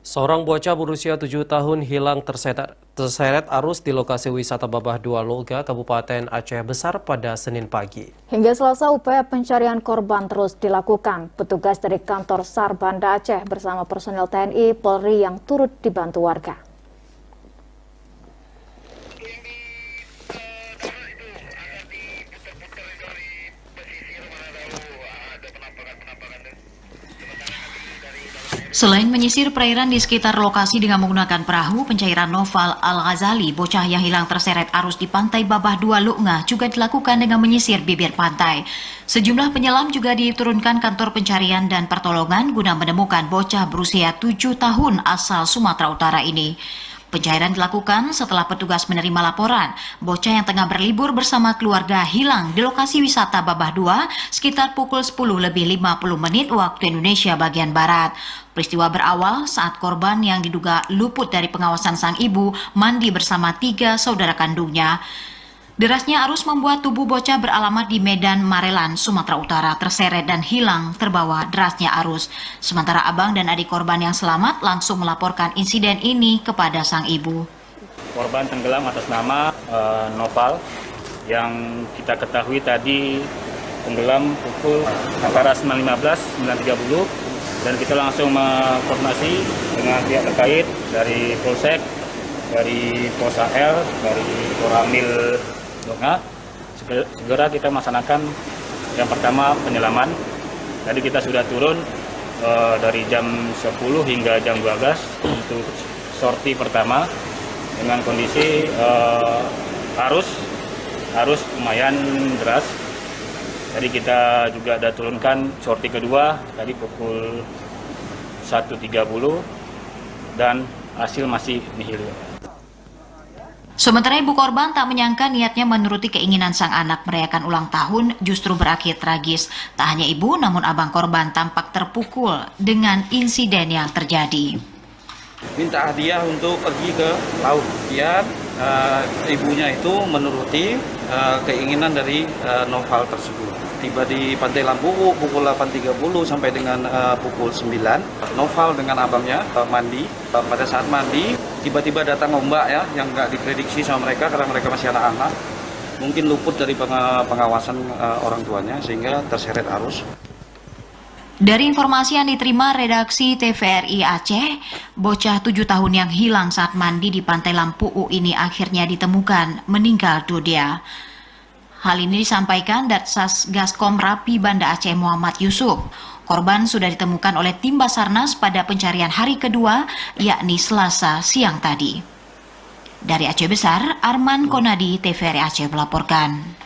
Seorang bocah berusia 7 tahun hilang terseret arus di lokasi wisata Babah Dua Loga, Kabupaten Aceh Besar pada Senin pagi. Hingga Selasa, upaya pencarian korban terus dilakukan. Petugas dari kantor SAR Banda Aceh bersama personel TNI Polri yang turut dibantu warga. Selain menyisir perairan di sekitar lokasi dengan menggunakan perahu, pencairan Noval Al-Ghazali, bocah yang hilang terseret arus di pantai Babah Dua Loga, juga dilakukan dengan menyisir bibir pantai. Sejumlah penyelam juga diturunkan kantor pencarian dan pertolongan guna menemukan bocah berusia 7 tahun asal Sumatera Utara ini. Pencairan dilakukan setelah petugas menerima laporan bocah yang tengah berlibur bersama keluarga hilang di lokasi wisata Babah Dua sekitar pukul 10:50 waktu Indonesia bagian Barat. Peristiwa berawal saat korban yang diduga luput dari pengawasan sang ibu mandi bersama 3 saudara kandungnya. Derasnya arus membuat tubuh bocah beralamat di Medan Marelan, Sumatera Utara terseret dan hilang terbawa derasnya arus. Sementara abang dan adik korban yang selamat langsung melaporkan insiden ini kepada sang ibu. Korban tenggelam atas nama Noval yang kita ketahui tadi tenggelam pukul antara 9.15, 9.30 dan kita langsung koordinasi dengan pihak terkait dari Polsek, dari Pos AL, dari Koramil Loga. Segera kita melaksanakan yang pertama penyelaman. Tadi kita sudah turun dari jam 10 hingga jam 12 untuk sorti pertama dengan kondisi arus lumayan deras. Tadi kita juga ada turunkan sorti kedua tadi pukul 1.30 dan hasil masih nihil. Sementara ibu korban tak menyangka niatnya menuruti keinginan sang anak merayakan ulang tahun justru berakhir tragis. Tak hanya ibu, namun abang korban tampak terpukul dengan insiden yang terjadi. Minta hadiah untuk pergi ke laut, biar ibunya itu menuruti keinginan dari Noval tersebut. Tiba di Pantai Lampu pukul 8.30 sampai dengan pukul 9. Noval dengan abangnya mandi. Pada saat mandi, tiba-tiba datang ombak ya, yang nggak diprediksi sama mereka karena mereka masih anak-anak. Mungkin luput dari pengawasan orang tuanya sehingga terseret arus. Dari informasi yang diterima redaksi TVRI Aceh, bocah 7 tahun yang hilang saat mandi di Pantai Lampu ini akhirnya ditemukan meninggal dunia. Hal ini disampaikan Datsas Gaskom Rapi Banda Aceh Muhammad Yusuf. Korban sudah ditemukan oleh tim Basarnas pada pencarian hari kedua, yakni Selasa siang tadi. Dari Aceh Besar, Arman Konadi, TVRI Aceh melaporkan.